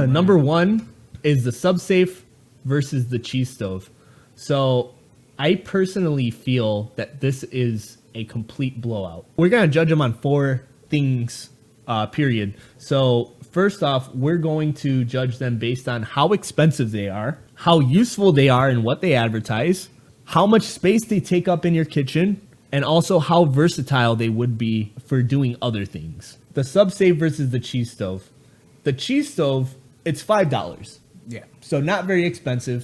Number one is the sub-safe versus the cheese stove. So I personally feel that this is a complete blowout. We're going to judge them on 4 things, period. So first off, we're going to judge them based on how expensive they are, how useful they are and what they advertise, how much space they take up in your kitchen, and also how versatile they would be for doing other things. The sub-safe versus the cheese stove. The cheese stove, it's $5. Yeah. So not very expensive.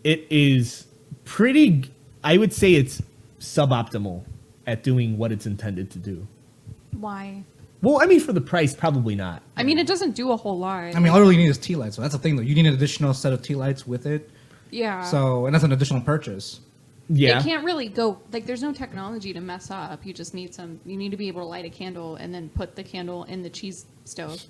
It is pretty, I would say it's suboptimal at doing what it's intended to do. Why? Well, I mean, for the price, probably not. I mean, it doesn't do a whole lot. I mean, all you need is tea lights. So that's the thing, though. You need an additional set of tea lights with it. Yeah. So, and that's an additional purchase. Yeah. It can't really go, like, there's no technology to mess up. You just need you need to be able to light a candle and then put the candle in the cheese stove.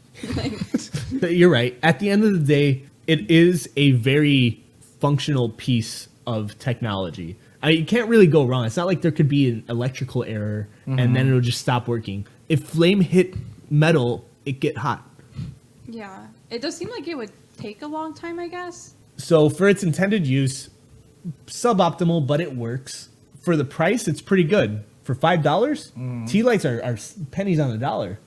You're right. At the end of the day, it is a very functional piece of technology. You can't really go wrong. It's not like there could be an electrical error and then it'll just stop working. If flame hit metal, it get hot. Yeah. It does seem like it would take a long time, I guess. So for its intended use, suboptimal, but it works. For the price, it's pretty good. For $5, tea lights are pennies on the dollar.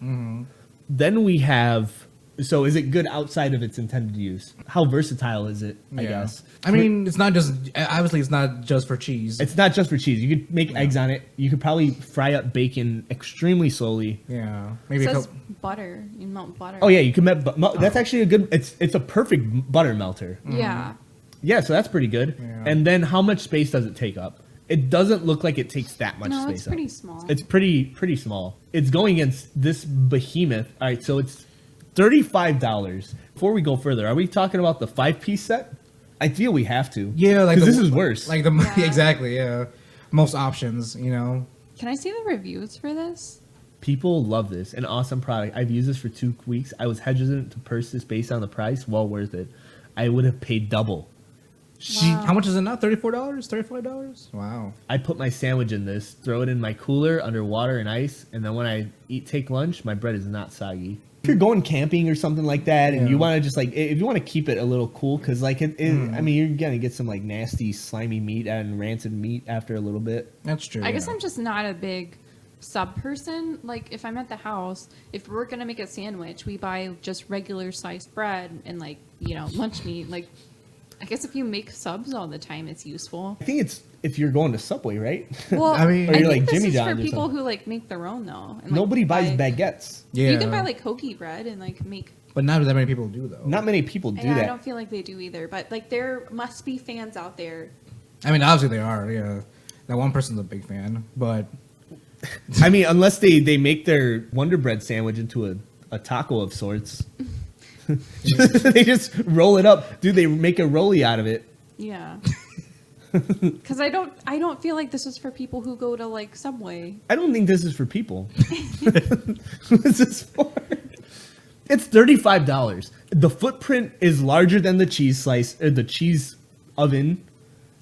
Then we have, so is it good outside of its intended use? How versatile is it, I guess? I mean, it's not just, obviously it's not just for cheese. It's not just for cheese. You could make eggs on it. You could probably fry up bacon extremely slowly. Yeah. It Maybe says butter. You melt butter. Oh yeah, you can melt. That's actually a good. It's a perfect butter melter. Yeah. Yeah, so that's pretty good. Yeah. And then how much space does it take up? It doesn't look like it takes that much No, space. it's pretty small. It's pretty small. It's going against this behemoth. All right, so it's $35. Before we go further, are we talking about the 5-piece set? I feel we have to. Yeah, like this is worse. Like exactly, yeah. Most options, you know. Can I see the reviews for this? People love this. An awesome product. I've used this for 2 weeks. I was hesitant to purchase this based on the price. Well worth it. I would have paid double. Wow. How much is it now? $34? $35? Wow. I put my sandwich in this, throw it in my cooler under water and ice, and then when I take lunch, my bread is not soggy. If you're going camping or something like that, and you want to just like, if you want to keep it a little cool, because like I mean, you're gonna get some like nasty, slimy meat and rancid meat after a little bit. That's true. I guess I'm just not a big sub person. Like if I'm at the house, if we're gonna make a sandwich, we buy just regular sliced bread and like, you know, lunch meat. Like I guess if you make subs all the time, it's useful. I think it's if you're going to Subway, right? Well, I mean, or you're think like this Jimmy is John's for or people something. who like make their own though. And, like, Nobody buys baguettes. Yeah. You can buy like hoagie bread and like make. But not that many people do though. Not many people do Yeah, that. I don't feel like they do either. But like there must be fans out there. I mean, obviously they are. Yeah, that one person's a big fan, but I mean, unless they make their Wonder Bread sandwich into a taco of sorts. They just roll it up. Dude, they make a rollie out of it. Yeah. Because I don't feel like this is for people who go to like Subway. I don't think this is for people. This is for... It's $35. The footprint is larger than the cheese slice, the cheese oven.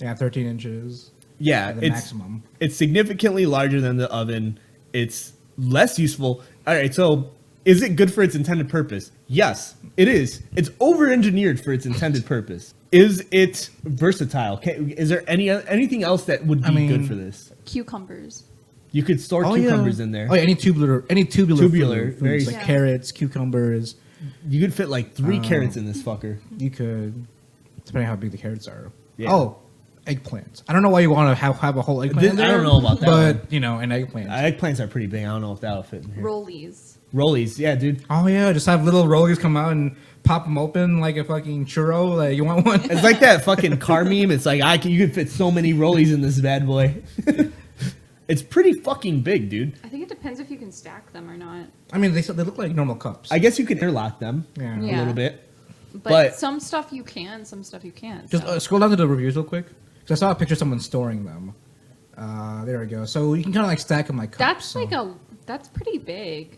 yeah, 13 inches. Yeah, The it's maximum. It's significantly larger than the oven. It's less useful. All right, so is it good for its intended purpose? Yes, it is. It's over-engineered for its intended purpose. Is it versatile? Is there anything else that would be good for this? Cucumbers. You could store cucumbers in there. Oh, yeah, any tubular Tubular, foods, very- like Yeah. carrots, cucumbers. You could fit like 3 carrots in this fucker. You could, depending on how big the carrots are. Yeah. Oh, eggplants. I don't know why you want to have a whole eggplant. I don't know about that but one. you know, an eggplant. Eggplants are pretty big. I don't know if that'll fit in here. Rollies. Rollies, yeah, dude. Oh yeah, just have little rollies come out and pop them open like a fucking churro. Like you want one? It's like that fucking car meme. It's like you could fit so many rollies in this bad boy. It's pretty fucking big, dude. I think it depends if you can stack them or not. I mean, they look like normal cups. I guess you can interlock them Yeah. a Yeah. little bit. But some stuff you can, some stuff you can't. Just so. scroll down to the reviews real quick. Because I saw a picture of someone storing them. There we go. So you can kind of like stack them like cups. That's pretty big.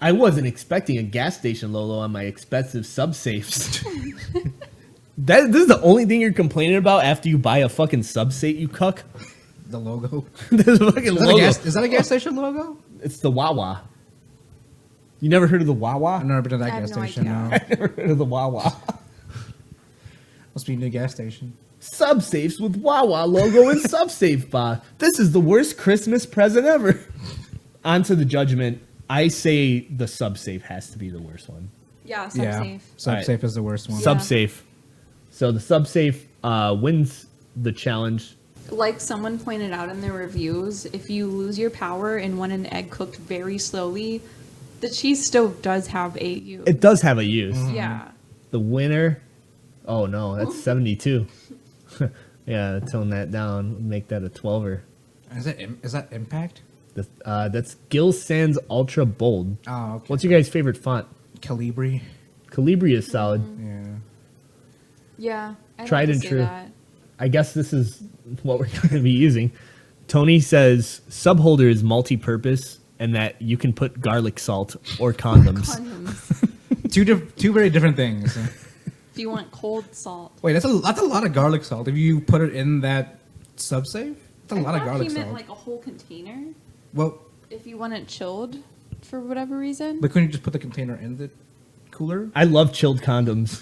I wasn't expecting a gas station logo on my expensive sub safes. This is the only thing you're complaining about after you buy a fucking sub safe, you cuck. The logo. This fucking Is logo. that a gas station logo? It's the Wawa. You never heard of the Wawa? I've never been to that I have gas no station. idea. No. I've never heard of the Wawa. Must be a new gas station. Subsafes with Wawa logo and Subsafe bar. This is the worst Christmas present ever. On to the judgment. I say the Subsafe has to be the worst one. Yeah, Yeah, safe. SubSafe Alright. is the worst one. Yeah. Subsafe. So the Subsafe wins the challenge. Like someone pointed out in their reviews, if you lose your power and want an egg cooked very slowly, the cheese stove does have a use. It does have a use. Yeah. The winner. Oh no, that's 72. Yeah, tone that down. Make that a 12er. Is that Impact? That's Gil Sans Ultra Bold. Oh, okay. What's your guys' favorite font? Calibri? Calibri is solid. Yeah. Yeah. I'd Tried have to and say true. that. I guess this is what we're going to be using. Tony says subholder is multi-purpose and that you can put garlic salt or condoms. Condoms. Two very different things. If you want cold salt. Wait, that's a lot of garlic salt. If you put it in that Subsafe, that's a lot of I thought garlic he salt. meant like a whole container. Well, If you want it chilled for whatever reason. but couldn't you just put the container in the cooler? I love chilled condoms.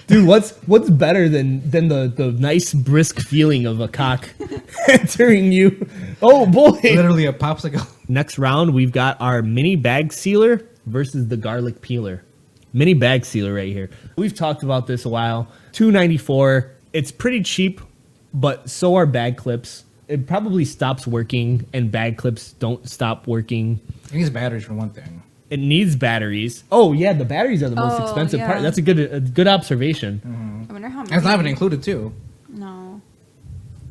Dude, what's better than the nice brisk feeling of a cock entering you? Oh boy. Literally a popsicle. Next round, we've got our mini bag sealer versus the garlic peeler. Mini bag sealer right here. We've talked about this a while. $2.94. It's pretty cheap, but so are bag clips. It probably stops working, and bag clips don't stop working. It needs batteries for one thing. It needs batteries. Oh yeah, the batteries are the most Oh, expensive part. yeah. That's a good observation. I wonder how many. That's not even included too. No.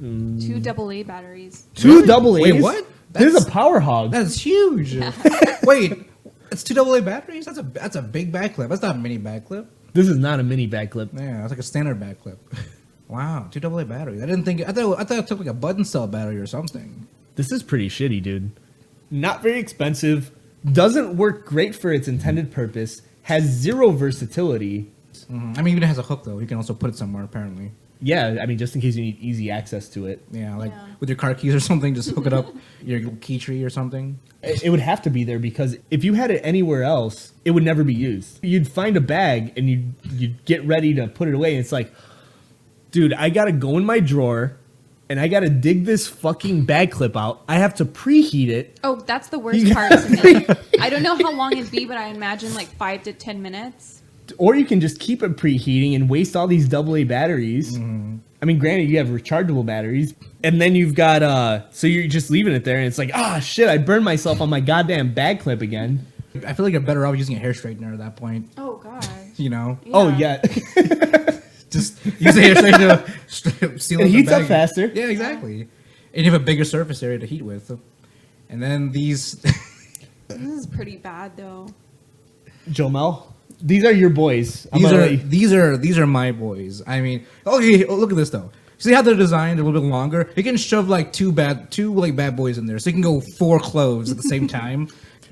2 AA batteries. Two double A's. Wait, what? This is That's- a power hog. That's huge. Wait, it's 2 AA batteries? That's a big back clip. That's not a mini back clip. This is not a mini bag clip. Yeah, that's like a standard back clip. Wow, 2 AA batteries. I thought it took like a button cell battery or something. This is pretty shitty, dude. Not very expensive. Doesn't work great for its intended purpose. Has zero versatility. I mean, even it has a hook though. You can also put it somewhere apparently. Yeah, I mean, just in case you need easy access to it. Yeah, like Yeah. with your car keys or something, just hook it up your key tree or something. It would have to be there because if you had it anywhere else, it would never be used. You'd find a bag and you'd get ready to put it away. And it's like, dude, I got to go in my drawer and I got to dig this fucking bag clip out. I have to preheat it. Oh, that's the worst part to me. I don't know how long it'd be, but I imagine like 5 to 10 minutes. Or you can just keep it preheating and waste all these AA batteries. I mean, granted, you have rechargeable batteries. And then you've got, so you're just leaving it there and it's like, ah, shit, I burned myself on my goddamn bag clip again. I feel like you're better off using a hair straightener at that point. Oh, gosh. You know, Oh, yeah. just use a hair straightener to seal It up the heats up bag. faster. Yeah, exactly. And you have a bigger surface area to heat with. And then these. This is pretty bad, though. Jomel, these are your boys. I'm gonna let you- These are my boys. I mean, okay, look at this though. See how they're designed a little bit longer? You can shove like two bad boys in there, so you can go 4 cloves at the same time.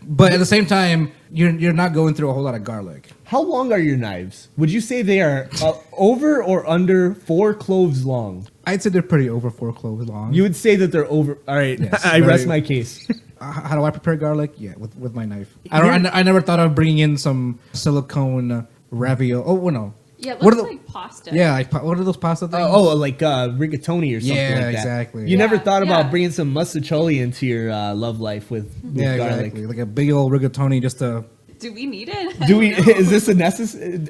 But at the same time, you're not going through a whole lot of garlic. How long are your knives? Would you say they are over or under 4 cloves long? I'd say they're pretty over 4 cloves long. You would say that they're over. All right, Yes, I rest very- my case. How do I prepare garlic? Yeah, with my knife. I never thought of bringing in some silicone ravioli. Oh, well, no. Yeah, it What looks are the- like pasta. Yeah, like, what are those pasta things? Like rigatoni or something Yeah, like that. exactly. You never Yeah, thought about yeah. bringing some mustacholi into your love life with yeah, garlic. exactly. Like a big old rigatoni just to. Do we need it? Do we? Is this a necessary?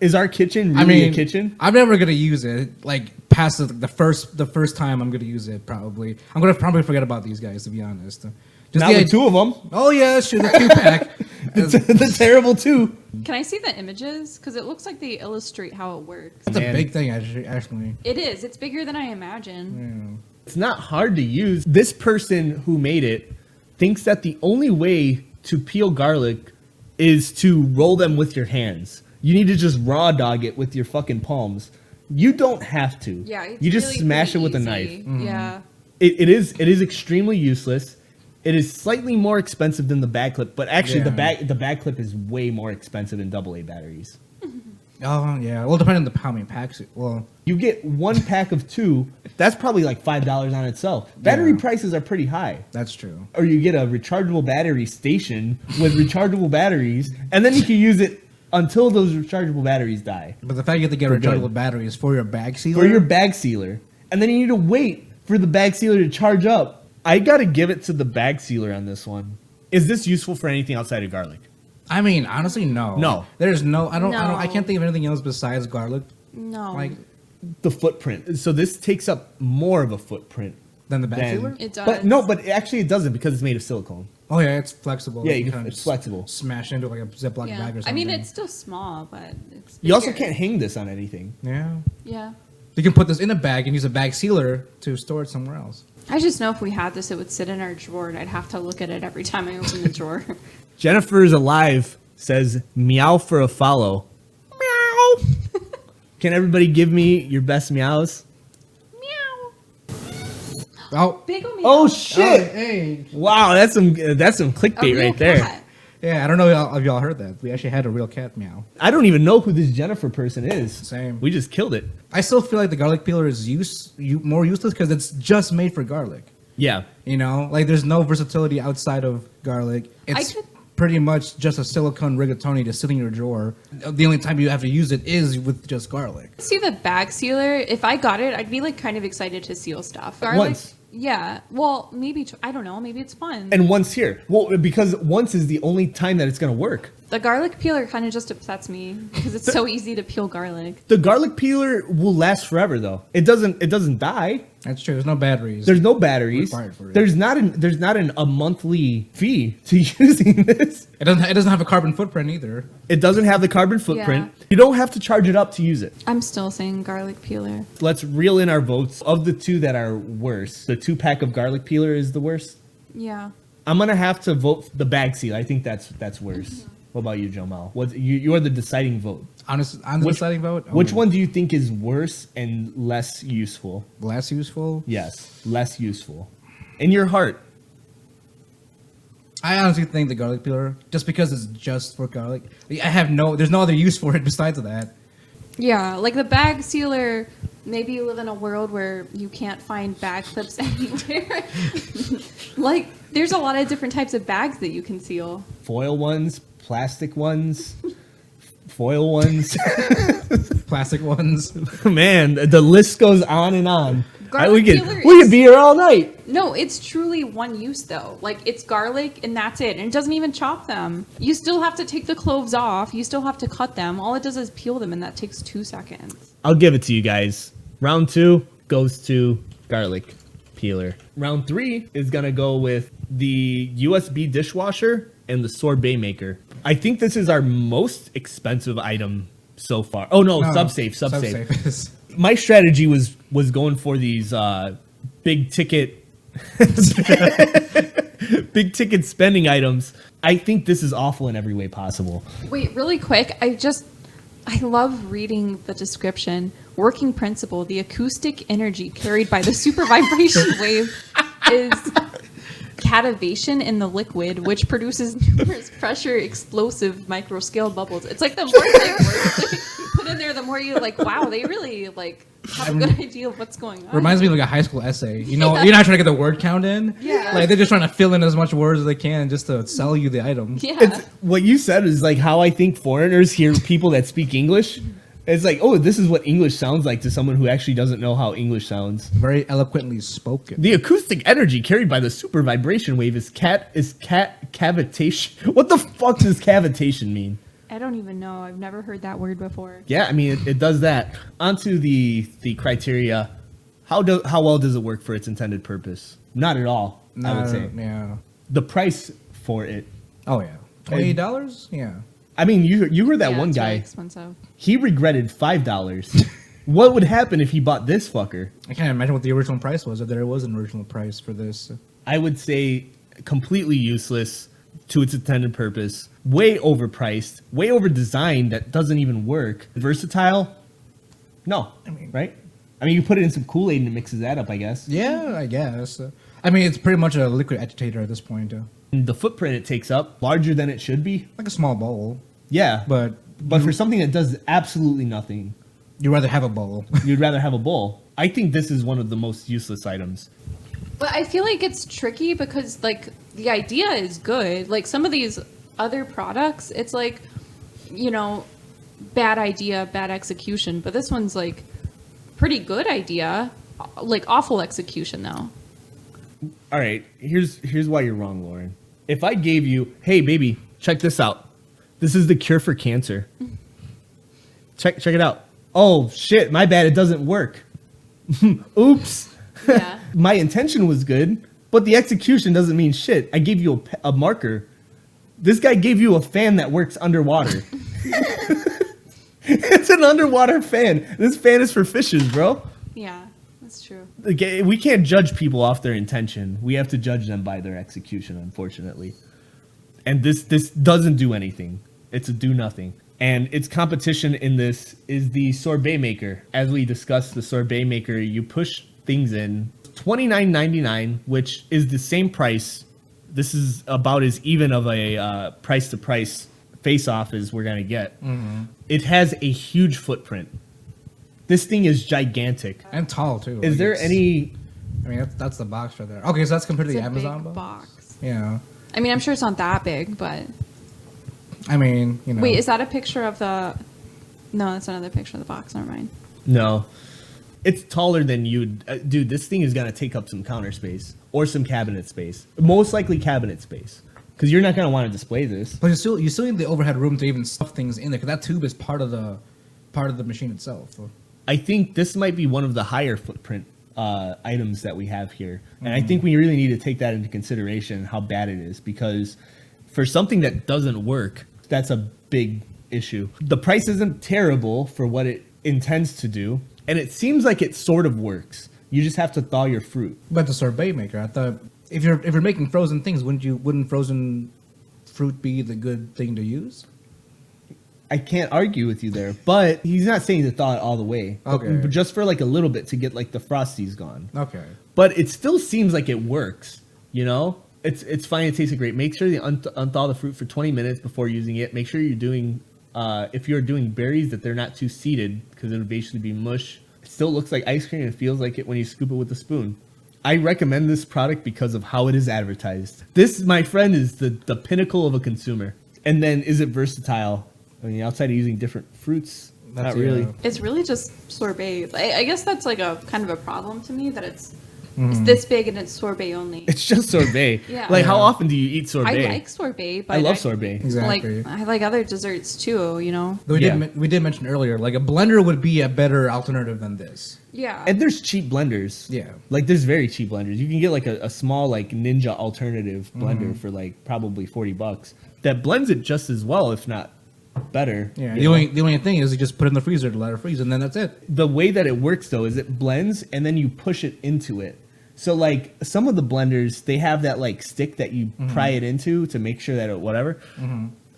Is our kitchen really a kitchen? I'm never gonna use it. Like past the first time I'm gonna use it. Probably I'm gonna probably forget about these guys, to be honest. Just Not the with 2 of them. Oh yeah, sure, the 2-pack. The terrible 2. Can I see the images? Because it looks like they illustrate how it works. That's a Man. big thing, actually. It is. It's bigger than I imagine. It's not hard to use. This person who made it thinks that the only way to peel garlic is to roll them with your hands. You need to just raw dog it with your fucking palms. You don't have to. Yeah. It's you just really smash it pretty with a easy. knife. Yeah. It is extremely useless. It is slightly more expensive than the bag clip, but actually Yeah. the bag clip is way more expensive than AA batteries. Oh yeah. Well, depending on how many packs. Well, You get one pack of 2. That's probably like $5 on itself. Battery Yeah. prices are pretty high. that's true. Or you get a rechargeable battery station with rechargeable batteries, and then you can use it until those rechargeable batteries die But the fact you have to get For good. rechargeable batteries for your bag sealer. for your bag sealer. And then you need to wait for the bag sealer to charge up. I gotta give it to the bag sealer on this one. Is this useful for anything outside of garlic? I mean, honestly, no. No. There's no. I don't. No. I can't think of anything else besides garlic. No. Like The footprint. So this takes up more of a footprint. than the bag than- sealer. It does. But no, but actually it doesn't because it's made of silicone. Oh yeah, it's flexible. Yeah, you can- kinda it's just flexible. Smash into like a Ziploc Yeah. bag or something. I mean, it's still small, but it's You also bigger. can't hang this on anything. Yeah. Yeah. You can put this in a bag and use a bag sealer to store it somewhere else. I just know if we had this, it would sit in our drawer, and I'd have to look at it every time I open the drawer. Jennifer's Alive says, meow for a follow. Meow. Can everybody give me your best meows? Meow. Oh. Big ol' meow. Oh shit! Hey. Wow, that's some A clickbait real right there. cat. Yeah, I don't know if y'all heard that. We actually had a real cat meow. I don't even know who this Jennifer person is. Same. We just killed it. I still feel like the garlic peeler is more useless because it's just made for garlic. Yeah. You know, like there's no versatility outside of garlic. It's could- pretty much just a silicone rigatoni to sit in your drawer. The only time you have to use it is with just garlic. See the bag sealer. If I got it, I'd be like kind of excited to seal stuff. Garlic, Once. Yeah. Well, maybe I don't know. Maybe it's fun. And once here. Well, because once is the only time that it's going to work. The garlic peeler kind of just upsets me because it's so easy to peel garlic. The garlic peeler will last forever though. It doesn't die. That's true. There's no batteries. There's no batteries. Required for it. There's not a monthly fee to using this. It doesn't have a carbon footprint either. It doesn't have the carbon footprint. Yeah. You don't have to charge it up to use it. I'm still saying garlic peeler. Let's reel in our votes. Of the 2 that are worse, the 2-pack of garlic peeler is the worst. Yeah. I'm gonna have to vote the bag seal. I think that's worse. What about you, Jomal? You are the deciding vote. Honestly, on the Which- deciding vote. Which one do you think is worse and less useful? less useful? Yes, less useful. In your heart. I honestly think the garlic peeler, just because it's just for garlic. There's no other use for it besides that. Yeah, like the bag sealer. Maybe you live in a world where you can't find bag clips anywhere. Like, there's a lot of different types of bags that you can seal. Foil ones, plastic ones, foil ones. Plastic ones. Man, the list goes on and on. Garlic we peeler could is- be here all night. No, it's truly one use though. Like, it's garlic and that's it. And it doesn't even chop them. You still have to take the cloves off. You still have to cut them. All it does is peel them, and that takes 2 seconds. I'll give it to you guys. Round 2 goes to garlic peeler. Round 3 is gonna go with the USB dishwasher and the sorbet maker. I think this is our most expensive item so far. Oh no, subsafe. Subsafe is. My strategy was going for these big ticket big ticket spending items. I think this is awful in every way possible. Wait, really quick. I love reading the description. Working principle: the acoustic energy carried by the super vibration wave is cativation in the liquid, which produces numerous pressure explosive microscale bubbles. It's like the more words they put in there, the more you like, wow, they really like have a good idea of what's going on. Reminds me of like a high school essay. You know, Yeah. you're not trying to get the word count in. Yeah. Like they're just trying to fill in as much words as they can just to sell you the item. Yeah. It's what you said is like how I think foreigners hear people that speak English. It's like, oh, this is what English sounds like to someone who actually doesn't know how English sounds. Very eloquently spoken. The acoustic energy carried by the super vibration wave is cavitation. What the fuck does cavitation mean? I don't even know. I've never heard that word before. Yeah, I mean it does that. Onto the criteria. How well does it work for its intended purpose? Not at all. I would say. Yeah. The price for it. Oh yeah. $28? Yeah. I mean, you heard that Yeah, one it's really guy. expensive. He regretted $5. What would happen if he bought this fucker? I can't imagine what the original price was, if there was an original price for this. I would say completely useless to its intended purpose. Way overpriced. Way over designed that doesn't even work. Versatile? No. Right? I mean, you put it in some Kool-Aid and it mixes that up, I guess. Yeah, I guess. I mean, it's pretty much a liquid agitator at this point. And the footprint it takes up, larger than it should be. Like a small bowl. Yeah. But But for something that does absolutely nothing, You'd rather have a bowl. you'd rather have a bowl. I think this is one of the most useless items. But I feel like it's tricky because like the idea is good. Like some of these other products, it's like, you know, bad idea, bad execution. But this one's like pretty good idea, like awful execution though. All right, here's why you're wrong, Lauren. If I gave you, hey baby, check this out. This is the cure for cancer. Check it out. Oh shit, my bad, it doesn't work. Oops. Yeah. My intention was good, but the execution doesn't mean shit. I gave you a marker. This guy gave you a fan that works underwater. It's an underwater fan. This fan is for fishes, bro. Yeah, that's true. Okay, we can't judge people off their intention. We have to judge them by their execution, unfortunately. And this doesn't do anything. It's a do nothing. And its competition in this is the sorbet maker. As we discussed, the sorbet maker, you push things in. $29.99, which is the same price. This is about as even of a price-to-price face-off as we're going to get. Mm-hmm. It has a huge footprint. This thing is gigantic. And tall, too. Is Like, there it's- any... I mean, that's the box right there. Okay, so that's compared to It's the a Amazon big box? box. Yeah. I mean, I'm sure it's not that big, but I mean, you know. wait, is that a picture of the? No, that's another picture of the box. Never mind. No. It's taller than you. Dude, this thing is going to take up some counter space or some cabinet space. Most likely cabinet space. Because you're not going to want to display this. But you still need the overhead room to even stuff things in there, because that tube is part of the machine itself. So. I think this might be one of the higher footprint items that we have here. And I think we really need to take that into consideration, how bad it is. Because for something that doesn't work, that's a big issue. The price isn't terrible for what it intends to do. And it seems like it sort of works. You just have to thaw your fruit. But the sorbet maker, I thought if you're making frozen things, wouldn't frozen fruit be the good thing to use? I can't argue with you there, but he's not saying to thaw it all the way. Okay. But just for like a little bit to get like the frosties gone. Okay. But it still seems like it works, you know? It's fine, it tastes great. Make sure you unthaw the fruit for 20 minutes before using it. Make sure you're doing, if you're doing berries, that they're not too seeded, because it would basically be mush. It still looks like ice cream and feels like it when you scoop it with a spoon. I recommend this product because of how it is advertised. This, my friend, is the pinnacle of a consumer. And then, is it versatile? I mean, outside of using different fruits, not really. It's really just sorbet. I guess that's like a kind of a problem to me that it's this big and it's sorbet only. It's just sorbet. Yeah. Like, how Yeah. often do you eat sorbet? I like sorbet, but I love sorbet. Exactly. Like I like other desserts too. You know. We did mention earlier, like a blender would be a better alternative than this. Yeah. And there's cheap blenders. Yeah. Like, there's very cheap blenders. You can get, like, a small, like, Ninja alternative blender for, like, probably $40. That blends it just as well, if not better. Yeah. you The know? only thing is you just put it in the freezer to let it freeze, and then that's it. The way that it works, though, is it blends, and then you push it into it. So, like, some of the blenders, they have that, like, stick that you pry it into to make sure that it whatever.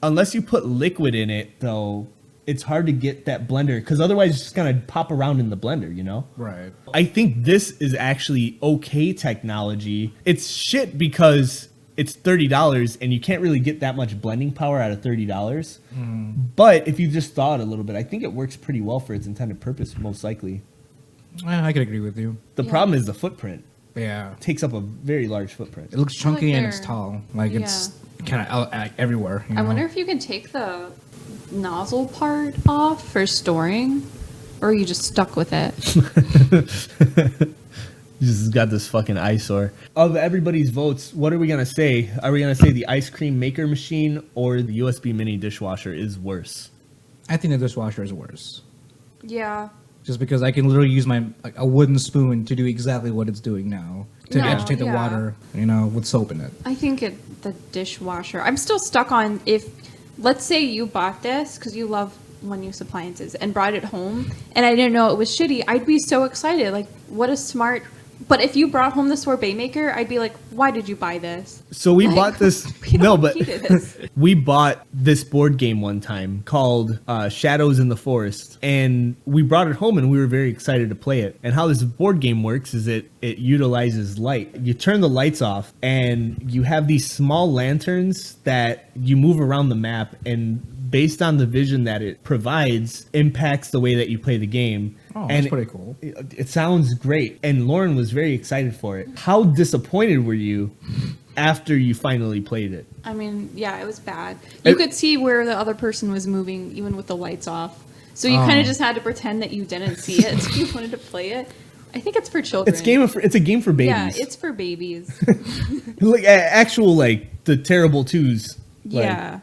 Unless you put liquid in it, though, it's hard to get that blender, because otherwise it's just going to pop around in the blender, you know? Right. I think this is actually okay technology. It's shit because it's $30 and you can't really get that much blending power out of $30. But if you just thaw it a little bit, I think it works pretty well for its intended purpose, most likely. I could agree with you. The Yeah. problem is the footprint. Yeah. It takes up a very large footprint. It looks chunky Like and it's they're- tall. Like it's kind of everywhere. You I know? wonder if you can take the nozzle part off for storing, or are you just stuck with it? You just got this fucking eyesore. Of everybody's votes, what are we going to say? Are we going to say the ice cream maker machine or the USB mini dishwasher is worse? I think the dishwasher is worse. Yeah. Just because I can literally use a wooden spoon to do exactly what it's doing now to No, agitate the yeah. water, with soap in it. I think the dishwasher. I'm still stuck on if, let's say you bought this because you love one-use appliances and brought it home, and I didn't know it was shitty. I'd be so excited. Like, what a smart. But if you brought home the sorbet maker, I'd be like, why did you buy this? So we Like, bought this. we No, don't but need this. we bought this board game one time called Shadows in the Forest, and we brought it home and we were very excited to play it. And how this board game works is it utilizes light. You turn the lights off, and you have these small lanterns that you move around the map, and based on the vision that it provides, impacts the way that you play the game. Oh, and that's pretty cool. It sounds great. And Lauren was very excited for it. How disappointed were you after you finally played it? I mean, yeah, it was bad. You could see where the other person was moving, even with the lights off. So you kind of just had to pretend that you didn't see it. So you wanted to play it. I think it's for children. It's a game for babies. Yeah, it's for babies. Like actual like the terrible twos. Like, Yeah.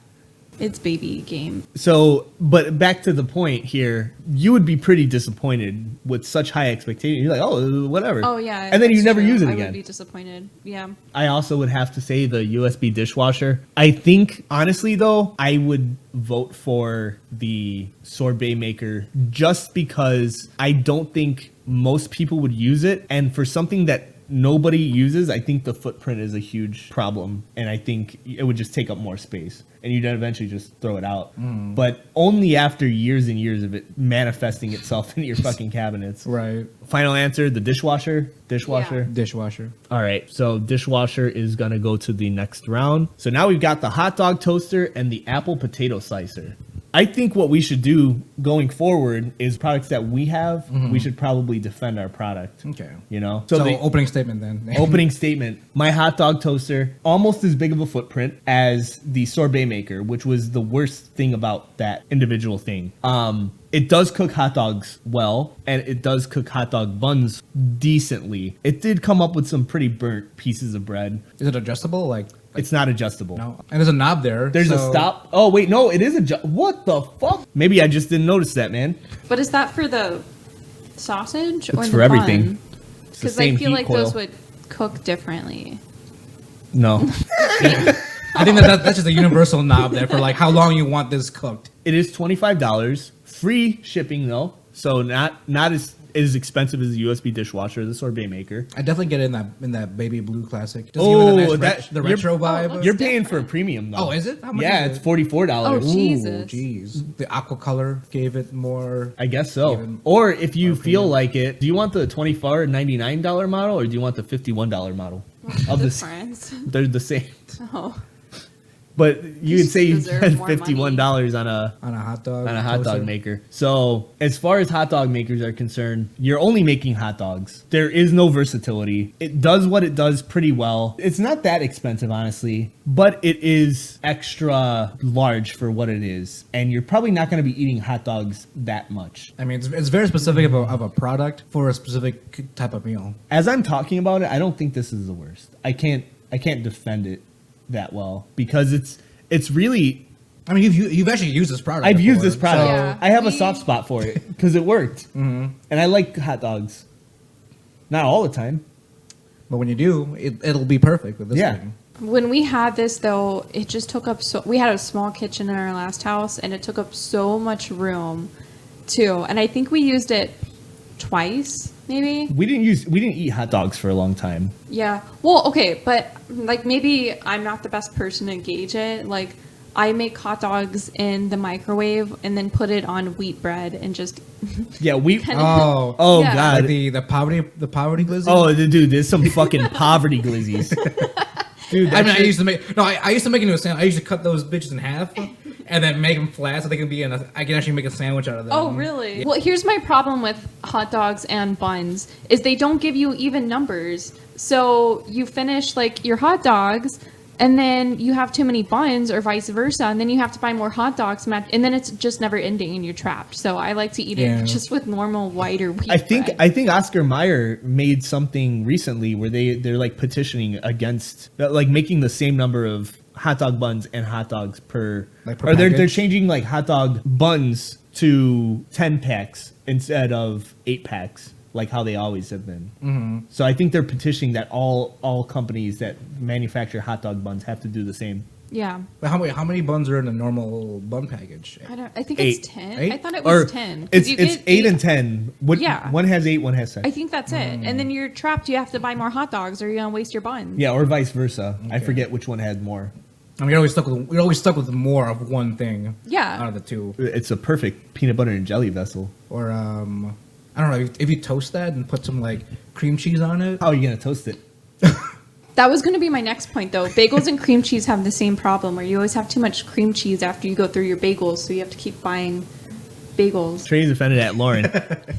It's baby game. So, but back to the point here, you would be pretty disappointed with such high expectations. You're like, oh, whatever. Oh, yeah. And then you that's never true. use it I again. would be disappointed. Yeah. I also would have to say the USB dishwasher. I think, honestly, though, I would vote for the sorbet maker just because I don't think most people would use it. And for something that nobody uses, I think the footprint is a huge problem. And I think it would just take up more space. And you'd eventually just throw it out. But only after years and years of it manifesting itself into your fucking cabinets. Right. Final answer, the dishwasher. Dishwasher. Yeah. Dishwasher. All right, so dishwasher is going to go to the next round. So now we've got the hot dog toaster and the apple potato slicer. I think what we should do going forward is products that we have, we should probably defend our product. Okay. You know? So the opening statement then. opening statement, my hot dog toaster, almost as big of a footprint as the sorbet maker, which was the worst thing about that individual thing. It does cook hot dogs well, and it does cook hot dog buns decently. It did come up with some pretty burnt pieces of bread. Is it adjustable? Like It's not adjustable. no. And there's a knob there. There's a so- stop. Oh, wait, no, it is what the fuck? Maybe I just didn't notice that, man. But is that for the sausage or It's the for everything. bun? It's the Because I same feel heat like coil. those would cook differently. No. I think that's just a universal knob there for like how long you want this cooked. It is $25. Free shipping, though. So not as expensive as the USB dishwasher or the sorbet maker. I definitely get it in that baby blue classic. Just give it a nice the you're- retro vibe. looks You're, You're paying for a premium, though. oh, is it? How much Yeah, is it's it? $44. Oh, Jesus. Jeez. The aqua color gave it more. I guess so. Even Or if you more feel premium. like it, do you want the $24, $99 model, or do you want the $51 model? Of the Difference. They're the same. Oh. But you could say you deserve spent more $51 on a On a hot dog. hot toaster. dog maker. So as far as hot dog makers are concerned, you're only making hot dogs. There is no versatility. It does what it does pretty well. It's not that expensive, honestly, but it is extra large for what it is. And you're probably not going to be eating hot dogs that much. I mean, it's very specific of a product for a specific type of meal. As I'm talking about it, I don't think this is the worst. I can't defend it that well because it's really I mean, you've actually used this product. I've used before, this product. so- Yeah. I have a We- soft spot for it because it worked, and I like hot dogs. Not all the time. but when you do, it'll be perfect with this Yeah. thing. When we had this, though, it just took up so. We had a small kitchen in our last house, and it took up so much room, too. And I think we used it twice, maybe. We didn't eat hot dogs for a long time. Yeah. Well, okay, but like maybe I'm not the best person to gauge it. Like I make hot dogs in the microwave and then put it on wheat bread and just Yeah, we. Kinda- Oh Yeah. God. Like the poverty glizzy. Oh, dude, there's some fucking poverty glizzies. Dude, I that mean, I shit- used to make I used to make into a sandwich. I used to cut those bitches in half and then make them flat so they can be in I can actually make a sandwich out of them. Oh, really? Well, here's my problem with hot dogs and buns is they don't give you even numbers. So you finish like your hot dogs and then you have too many buns or vice versa and then you have to buy more hot dogs and then it's just never ending and you're trapped. So I like to eat Yeah. it just with normal white or wheat I think bread. Oscar Mayer made something recently where they're like petitioning against like making the same number of hot dog buns and hot dogs per Like per or they're package? changing like hot dog buns to 10 packs instead of 8 packs like how they always have been. Mm-hmm. So I think they're petitioning that all companies that manufacture hot dog buns have to do the same. Yeah. But how many buns are in a normal bun package? I think 8. it's 10. 8? I thought it Or was 10. 'cause it's you it's get 8 and 10. Yeah. One has 8, one has 10. I think that's it. And then you're trapped. You have to buy more hot dogs or you're going to waste your buns. Yeah, or vice versa. I Okay. forget which one had more. I mean, we're always stuck with more of one thing. Yeah. Out of the two, It's a perfect peanut butter and jelly vessel. or I don't know if you toast that and put some like cream cheese on it. How are you gonna toast it? That was going to be my next point, though. Bagels and cream cheese have the same problem, where you always have too much cream cheese after you go through your bagels, so you have to keep buying bagels. Trey's offended at Lauren.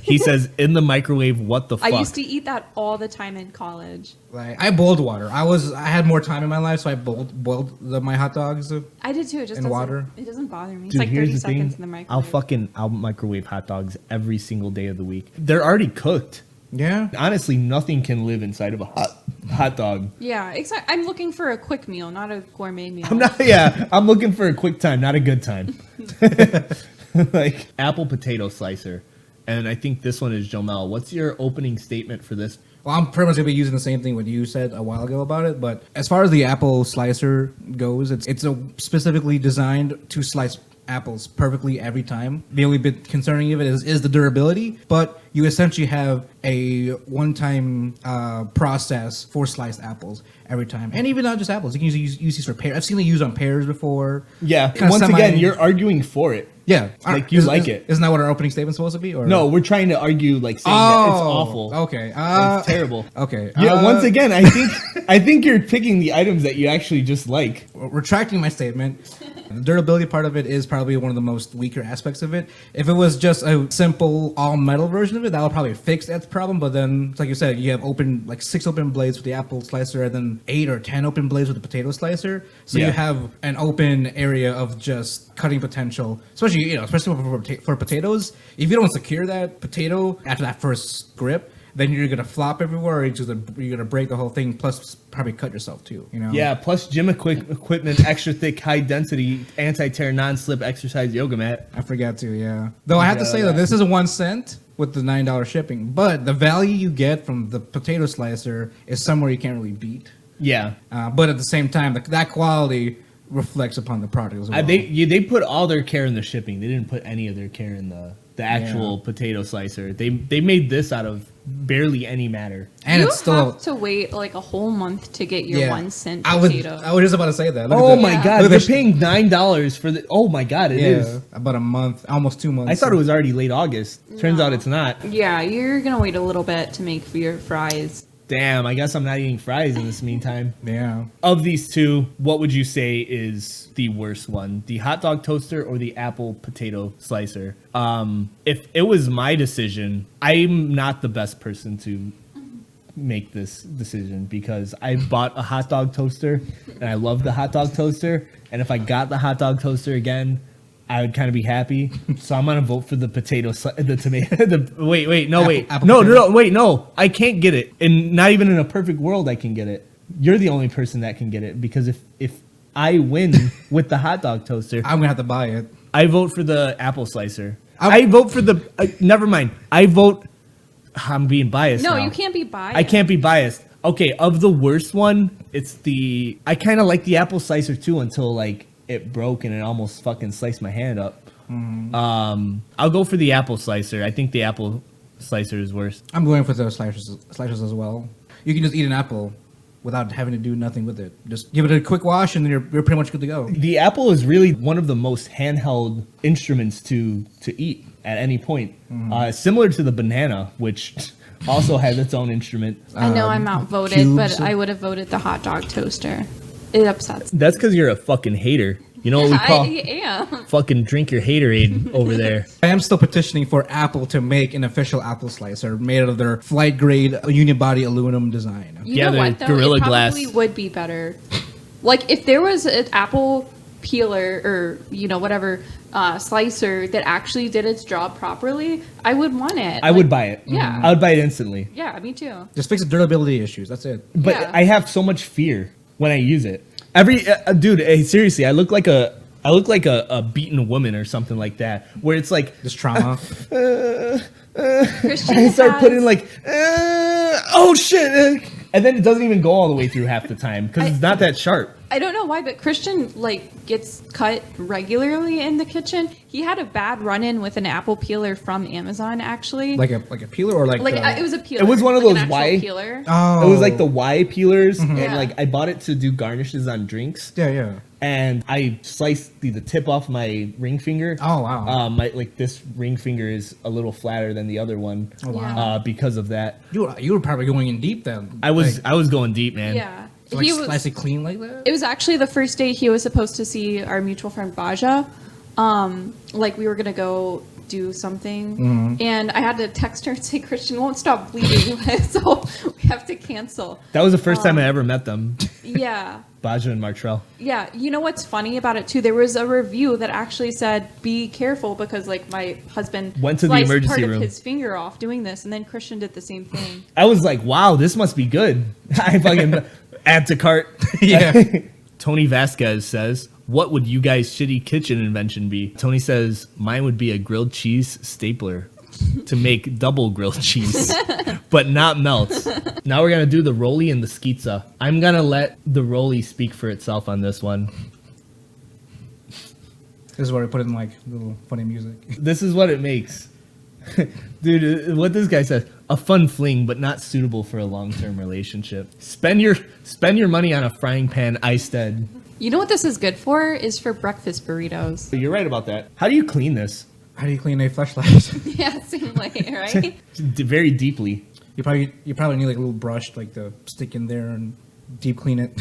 He says, in the microwave, what the fuck? I used to eat that all the time in college. Like I boiled water. I had more time in my life, so I boiled my hot dogs. I did too. It just In doesn't, water? It doesn't bother me. It's Dude, like here's 30 the seconds thing. in the microwave. I'll microwave hot dogs every single day of the week. They're already cooked. Yeah. Honestly, nothing can live inside of a hot dog. Yeah, exactly. I'm looking for a quick meal, not a gourmet meal. I'm looking for a quick time, not a good time. Like apple potato slicer. And I think this one is Jomel. What's your opening statement for this? Well, I'm pretty much gonna be using the same thing what you said a while ago about it. But as far as the apple slicer goes, it's specifically designed to slice apples perfectly every time. The only bit concerning of it is the durability, but you essentially have a one-time process for sliced apples every time, and even not just apples. You can use these for pears. I've seen it used on pears before. Yeah. Kinda Once semi- again, you're arguing for it. Yeah, Like, you like it. Isn't that what our opening statement's supposed to be? Or No, we're trying to argue like saying that it's awful. Okay, It's terrible. Okay, Yeah. Once again, I think you're picking the items that you actually just like. retracting my statement. The durability part of it is probably one of the most weaker aspects of it. If it was just a simple all metal version of it, that would probably fix that problem. But then, like you said, you have 6 open blades with the apple slicer, and then 8 or 10 open blades with the potato slicer. So Yeah. you have an open area of just cutting potential, especially for potatoes. If you don't secure that potato after that first grip, then you're gonna flop everywhere, or you're gonna break the whole thing. Plus, probably cut yourself too. You know? Yeah, plus gym equipment, extra thick, high density, anti-tear, non-slip exercise yoga mat. I forgot to. Yeah. Though I have to say that this is 1 cent with the $9 shipping, but the value you get from the potato slicer is somewhere you can't really beat. Yeah. But at the same time, that quality reflects upon the product as well. They put all their care in the shipping. They didn't put any of their care in the actual potato slicer. They made this out of barely any matter. and you it's still. have to wait like a whole month to get your 1 cent I was potato. just about to say that. Look Oh at the- my Yeah. god, Look they're at the- paying $9 for the. Oh my god, it is. Yeah, about a month, almost 2 months. I thought it was already late August. Turns No. out it's not. Yeah, you're gonna wait a little bit to make your fries. Damn, I guess I'm not eating fries in this meantime. Yeah. Of these two, what would you say is the worst one? The hot dog toaster or the apple potato slicer? If it was my decision, I'm not the best person to make this decision because I bought a hot dog toaster and I love the hot dog toaster. And if I got the hot dog toaster again, I would kind of be happy. So I'm gonna vote for the potato, the tomato. No. I can't get it, and not even in a perfect world I can get it. You're the only person that can get it because if I win with the hot dog toaster, I'm gonna have to buy it. I vote for the apple slicer. I vote for the. Never mind. I vote. I'm being biased. No, now. you can't be biased. I can't be biased. Okay, of the worst one, it's the. I kind of like the apple slicer too until like it broke and it almost fucking sliced my hand up. I'll go for the apple slicer. I think the apple slicer is worse. I'm going for the slicers as well. You can just eat an apple without having to do nothing with it. Just give it a quick wash and you're pretty much good to go. The apple is really one of the most handheld instruments to eat at any point. Similar to the banana, which also has its own instrument. I know I'm outvoted, cubes. but I would have voted the hot dog toaster. It upsets me. That's because you're a fucking hater. You know what we call I am. fucking drink your haterade over there. I am still petitioning for Apple to make an official apple slicer made out of their flight grade unibody aluminum design. You Yeah, know they're what though? Gorilla It probably Glass. would be better. Like if there was an apple peeler or whatever slicer that actually did its job properly, I would want it. I would buy it. Yeah. I would buy it instantly. Yeah, me too. Just fix the durability issues. That's it. But Yeah. I have so much fear when I use it. Every dude, hey, seriously, I look like a beaten woman or something like that. Where it's like Just trauma. Christian I start has- putting like, oh shit, and then it doesn't even go all the way through half the time because it's not that sharp. I don't know why, but Christian gets cut regularly in the kitchen. He had a bad run-in with an apple peeler from Amazon, actually. like a peeler or like it was a peeler. It was one of like an those actual Y- peeler. Oh. It was like the Y peelers, and Yeah. like I bought it to do garnishes on drinks. Yeah. And I sliced the tip off my ring finger. Oh, wow. My this ring finger is a little flatter than the other one. Oh, wow. Because of that, You were probably going in deep then. I was going deep, man. Yeah. Like He was- slice it clean like that? It was actually the first day he was supposed to see our mutual friend Baja. Like we were gonna go do something, and I had to text her and say Christian won't stop bleeding, so we have to cancel. That was the first time I ever met them, Yeah. Baja and Martrell. Yeah, you know what's funny about it too? There was a review that actually said, "Be careful," because like my husband Went to the sliced emergency part room. of his finger off doing this, and then Christian did the same thing. I was like, wow, this must be good. I fucking add to cart. Yeah. Tony Vasquez says, what would you guys' shitty kitchen invention be? Tony says, mine would be a grilled cheese stapler to make double grilled cheese, but not melt. Now we're going to do the rolly and the skizza. I'm going to let the rolly speak for itself on this one. This is where we put in like little funny music. This is what it makes. Dude, what this guy says, a fun fling, but not suitable for a long-term relationship. Spend your money on a frying pan instead. You know what this is good for? Is for breakfast burritos. You're right about that. How do you clean this? How do you clean a fleshlight? Yeah, same way, right? Very deeply. you probably need like a little brush like to stick in there and deep clean it.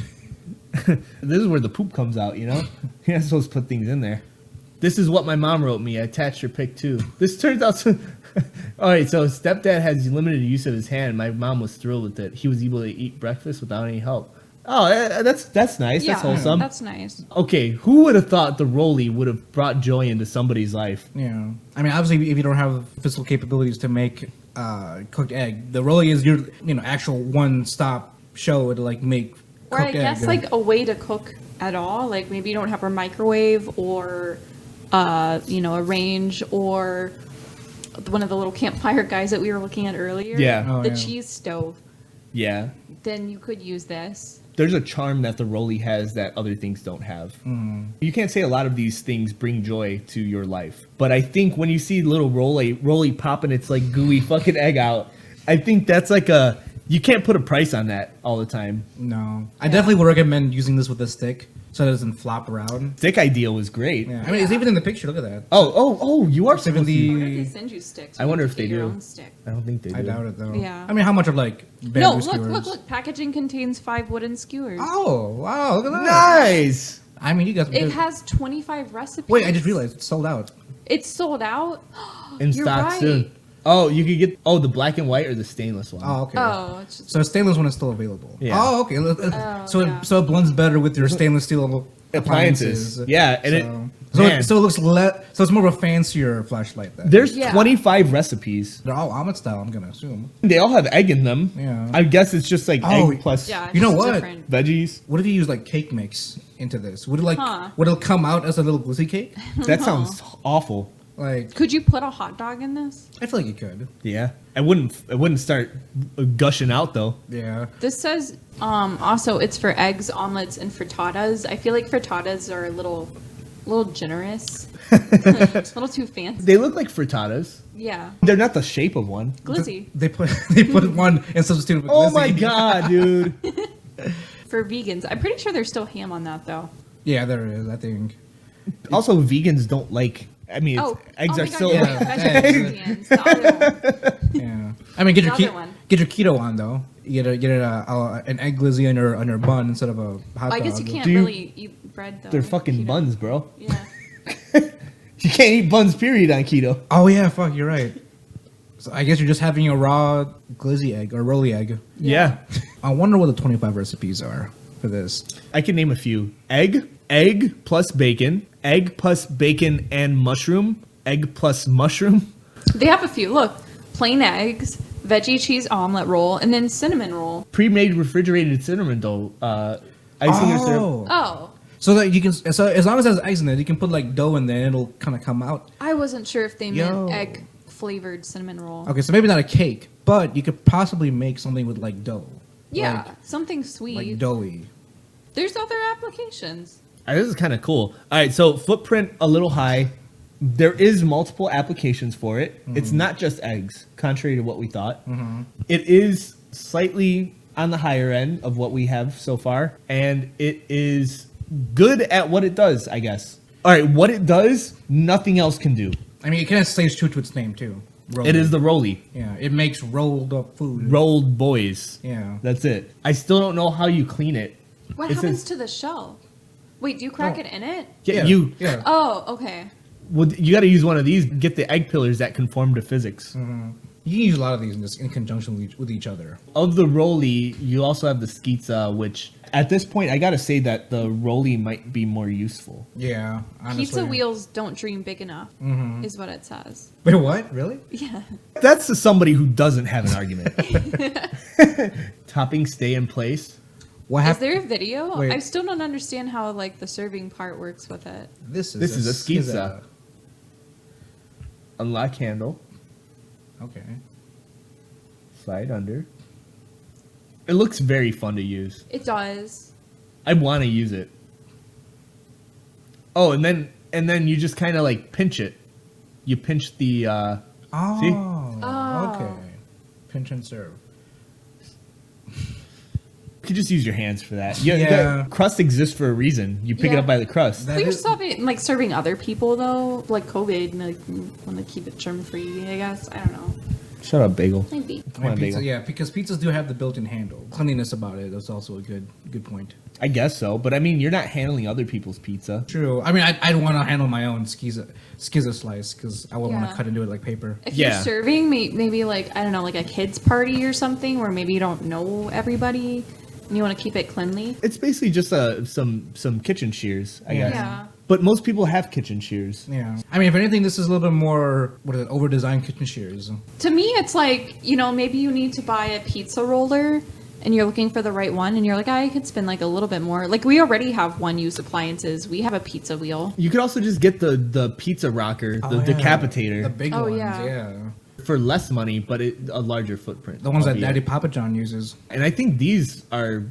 This is where the poop comes out, you know? You're not supposed to put things in there. This is what my mom wrote me. I attached your pic too. This turns out to... All right, so stepdad has limited use of his hand. My mom was thrilled with it. He was able to eat breakfast without any help. Oh, that's nice. Yeah, That's wholesome. that's nice. Okay, who would have thought the rolly would have brought joy into somebody's life? Yeah. I mean, obviously, if you don't have physical capabilities to make cooked egg, the rolly is your actual one-stop show to like make Or I cooked guess egg. like a way to cook at all. Like maybe you don't have a microwave or, a range or one of the little campfire guys that we were looking at earlier. Yeah. Oh, the yeah. cheese stove. Yeah. Then you could use this. There's a charm that the rolly has that other things don't have. You can't say a lot of these things bring joy to your life. But I think when you see little rolly popping its like gooey fucking egg out, I think that's like you can't put a price on that all the time. No. I definitely would recommend using this with a stick so it doesn't flop around. Stick idea was great. Yeah. I mean, it's even in the picture. Look at that. Oh, you are It's even supposed to. I wonder if they the... send you sticks. I You wonder have if to they get your do. own stick. I don't think they do. I doubt it, though. Yeah. I mean, how much are, like, No, bamboo skewers? look. Packaging contains 5 wooden skewers. Oh, wow, look at that. Nice. I mean, you guys... It has 25 recipes. Wait, I just realized it's sold out. It's sold out. In You're stock right. soon. Oh, you could get the black and white or the stainless one. Oh, okay. Oh, it's just So stainless one is still available. Yeah. Oh, okay. So yeah. it blends better with your stainless steel Appliances. Yeah, and man. so it looks so it's more of a fancier flashlight then. There's Yeah. 25 recipes. They're all omelet style, I'm gonna assume. They all have egg in them. Yeah. I guess it's just like Oh, egg plus yeah. It's You know just what? different. veggies. What if you use like cake mix into this? Would it Huh. would it come out as a little glizzy cake? That sounds awful. Like Could you put a hot dog in this? I feel like you could. Yeah. It wouldn't start gushing out though. Yeah. This says also it's for eggs, omelets, and frittatas. I feel like frittatas are a little generous. It's a little too fancy. They look like frittatas. Yeah. They're not the shape of one. Glizzy. They put one and substitute it with Oh glizzy. my god, dude. For vegans. I'm pretty sure there's still ham on that though. Yeah, there is, I think. Also, vegans don't like. I mean, eggs oh are my God, still. yeah, Yeah. vegetarians. The other one. Yeah. I mean, get your The other one. get your keto on though. You get an egg glizzy on your bun instead of a hot dog. I guess you can't Do you- really eat bread though. They're fucking Keto. buns, bro. Yeah. You can't eat buns, period, on keto. Oh yeah, fuck, you're right. So I guess you're just having a raw glizzy egg or rolly egg. Yeah. I wonder what the 25 recipes are for this. I can name a few. Egg plus bacon, egg plus bacon and mushroom, egg plus mushroom. They have a few. Look, plain eggs, veggie cheese omelet roll, and then cinnamon roll. Pre-made refrigerated cinnamon dough. Icing or syrup. Oh, So that you can, so as long as it has eggs in it, you can put like dough in there and it'll kind of come out. I wasn't sure if they Yo. meant egg flavored cinnamon roll. Okay, so maybe not a cake, but you could possibly make something with like dough. Yeah, something sweet. Like doughy. There's other applications. This is kind of cool. All right, so footprint a little high. There is multiple applications for it. It's not just eggs, contrary to what we thought. It is slightly on the higher end of what we have so far, and it is good at what it does, I guess. All right, what it does, nothing else can do. I mean, it kind of stays true to its name too. Rolly. It is the Rolly. Yeah, it makes rolled up food. Rolled boys. Yeah. That's it. I still don't know how you clean it. What It happens says- to the shell? Wait, do you crack Oh. it in it? Yeah, Yeah. Oh, okay. well, you got to use one of these. Get the egg pillars that conform to physics. You can use a lot of these in conjunction with each other. Of the Rolly, you also have the Skeetsa, which at this point, I got to say that the Rolly might be more useful. Yeah, honestly. Pizza wheels don't dream big enough, is what it says. Wait, what? Really? Yeah. That's to somebody who doesn't have an argument. Toppings stay in place. What Is happened? there a video? Wait. I still don't understand how like the serving part works with it. This is This is a Skeetsa. Unlock handle. Okay. Slide under. It looks very fun to use. It does. I want to use it. Oh, and then you just kind of like pinch it. You pinch the. Oh. See? Oh. Okay. Pinch and serve. You could just use your hands for that. Yeah. The crust exists for a reason. You pick it Yeah. up by the crust. That But you're is- serving other people though, like COVID, and like want to keep it germ free. I guess I don't know. Shut up, bagel. Maybe. Come on, pizza, bagel. yeah, because pizzas do have the built-in handle. Cleanliness about it is also a good point. I guess so, but I mean, you're not handling other people's pizza. True. I mean, I'd want to handle my own skiza slice because I would want Yeah. to cut into it like paper. If Yeah. you're serving maybe like I don't know, like a kids party or something, where maybe you don't know everybody, and you want to keep it cleanly. It's basically just some kitchen shears, I guess. Yeah. But most people have kitchen shears. Yeah. I mean, if anything, this is a little bit more over-designed kitchen shears. To me, it's like, maybe you need to buy a pizza roller and you're looking for the right one and you're like, I could spend like a little bit more. Like we already have one-use appliances. We have a pizza wheel. You could also just get the pizza rocker, the Oh, yeah. decapitator, The big Oh, ones, yeah. yeah. for less money, but a larger footprint. The ones that albeit. Daddy Papa John uses. And I think these are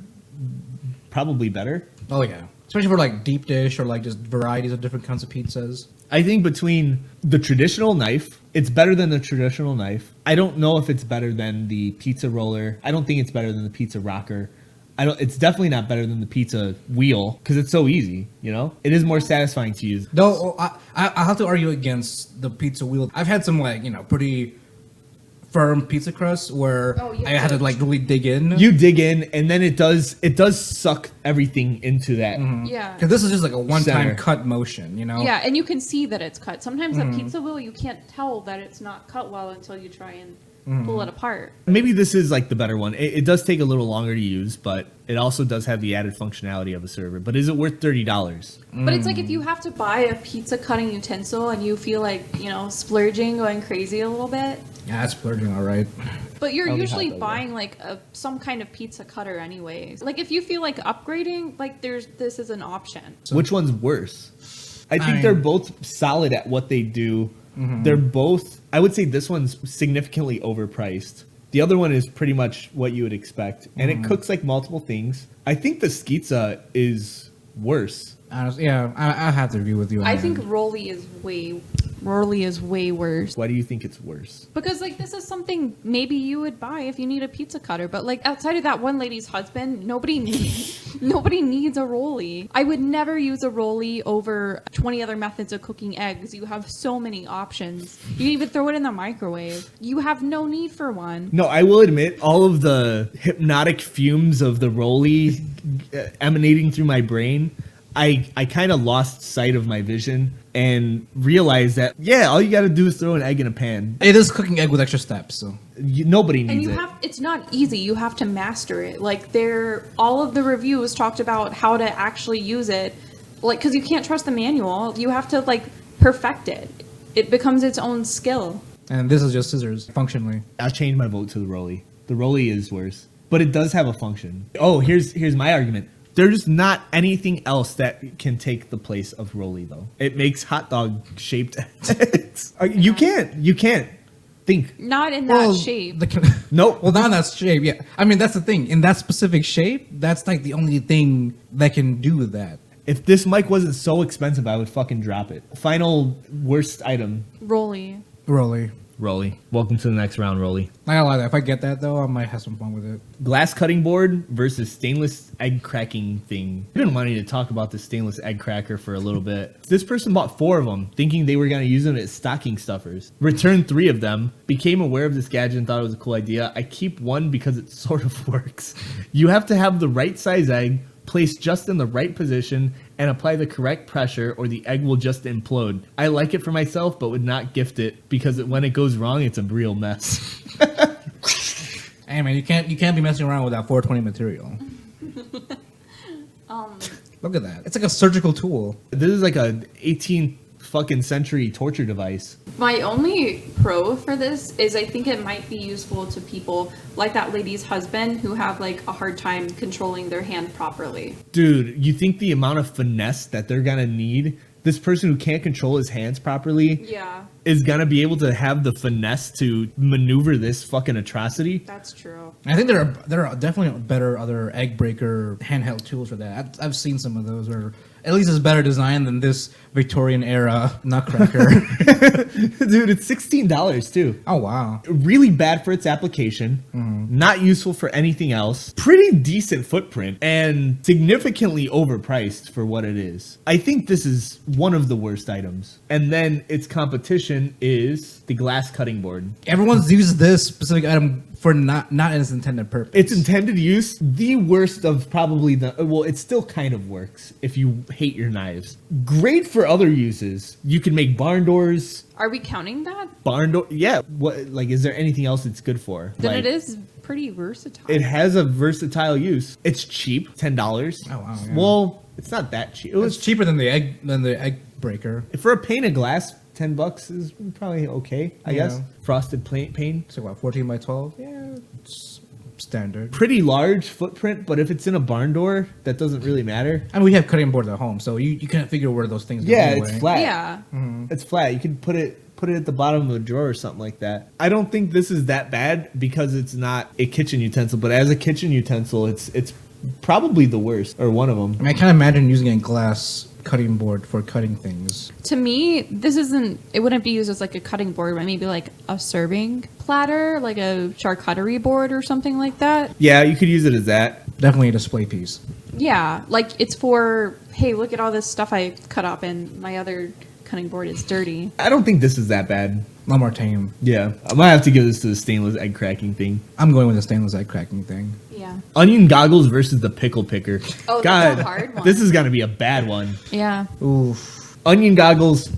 probably better. Oh, yeah. Especially for like deep dish or like just varieties of different kinds of pizzas. I think between the traditional knife, it's better than the traditional knife. I don't know if it's better than the pizza roller. I don't think it's better than the pizza rocker. It's definitely not better than the pizza wheel because it's so easy. It is more satisfying to use. Though I have to argue against the pizza wheel. I've had some pretty firm pizza crust where Oh, you I had to like really dig in. You dig in, and then it does suck everything into that. Yeah. Because this is just like a one-time Center. cut motion, Yeah, and you can see that it's cut. Sometimes a pizza wheel, you can't tell that it's not cut well until you try and pull it apart. Maybe this is like the better one. It does take a little longer to use, but it also does have the added functionality of a server. But is it worth $30? But it's like if you have to buy a pizza cutting utensil and you feel like, splurging, going crazy a little bit. Yeah, that's splurging, all right. But you're Probably usually hot dog, buying like some kind of pizza cutter anyways. Like if you feel like upgrading, like this is an option. Which one's worse? I think mean- they're both solid at what they do. They're both, I would say this one's significantly overpriced. The other one is pretty much what you would expect. And it cooks like multiple things. I think the Skeetsa is worse. Honestly, yeah, I have to agree with you on I that. think Rolly is way worse. Why do you think it's worse? Because like this is something maybe you would buy if you need a pizza cutter, but like outside of that one lady's husband, nobody needs a Rolly. I would never use a Rolly over 20 other methods of cooking eggs. You have so many options. You can even throw it in the microwave. You have no need for one. No, I will admit, all of the hypnotic fumes of the Rolly emanating through my brain, I kind of lost sight of my vision and realized that, all you got to do is throw an egg in a pan. it is cooking egg with extra steps, so. Nobody And needs you it. have it's not easy. You have to master it. Like all of the reviews talked about how to actually use it. Like cuz you can't trust the manual. You have to like perfect it. It becomes its own skill. And this is just scissors, functionally. I'll change my vote to the Rolly. The Rolly is worse, but it does have a function. Oh, here's my argument. There's not anything else that can take the place of Rolly, though. It makes hot dog shaped eggs. You can't think. Not in that shape. Nope. Well, not in that shape, yeah. I mean, that's the thing. In that specific shape, that's like the only thing that can do that. If this mic wasn't so expensive, I would fucking drop it. Final worst item. Rolly. Rolly. Rolly. Welcome to the next round, Rolly. I gotta lie, if I get that though, I might have some fun with it. Glass cutting board versus stainless egg cracking thing. I've been wanting to talk about the stainless egg cracker for a little bit. This person bought 4 of them, thinking they were going to use them as stocking stuffers. Returned 3 of them, became aware of this gadget and thought it was a cool idea. I keep one because it sort of works. You have to have the right size egg, placed just in the right position, and apply the correct pressure or the egg will just implode. I like it for myself, but would not gift it because when it goes wrong, it's a real mess. Hey man, you can't be messing around with that 420 material. Look at that. It's like a surgical tool. This is like a 18th fucking century torture device. My only pro for this is I think it might be useful to people like that lady's husband who have like a hard time controlling their hand properly. Dude, you think the amount of finesse that they're gonna need, this person who can't control his hands properly is gonna be able to have the finesse to maneuver this fucking atrocity? That's true. I think there are definitely better other egg breaker handheld tools for that. I've seen some of those where at least it's better designed than this Victorian era nutcracker. Dude, it's $16 too. Oh wow. Really bad for its application, not useful for anything else, pretty decent footprint, and significantly overpriced for what it is. I think this is one of the worst items. And then its competition is the glass cutting board. Everyone's used this specific item for not in its intended purpose. Its intended use, the worst of probably it still kind of works if you hate your knives. Great for other uses. You can make barn doors. Are we counting that? Barn door, yeah. What, like, is there anything else it's good for? Then Like, it is pretty versatile. it has a versatile use. It's cheap, $10. Oh, wow, yeah. Well, it's not that cheap. It It's was cheaper than the egg breaker. for a pane of glass. $10 is probably okay, I Yeah. guess. Frosted pane. So what, 14 by 12? Yeah, it's standard. Pretty large footprint, but if it's in a barn door, that doesn't really matter. I mean, we have cutting boards at home, so you can't figure where those things go Yeah, anyway. it's flat. Yeah. It's flat. You can put it at the bottom of a drawer or something like that. I don't think this is that bad because it's not a kitchen utensil, but as a kitchen utensil, it's probably the worst or one of them. I mean, I can't imagine using a glass cutting board for cutting things. To me, it wouldn't be used as like a cutting board, but maybe like a serving platter, like a charcuterie board or something like that. Yeah, you could use it as that. Definitely a display piece. Yeah, like it's for, hey, look at all this stuff I cut up and my other cutting board is dirty. I don't think this is that bad. A lot more tame. Yeah, I might have to give this to the stainless egg cracking thing. I'm going with the stainless egg cracking thing. Yeah. Onion goggles versus the pickle picker. Oh, God, that's a hard one. this is gonna be a bad one. Yeah. Oof. Onion goggles,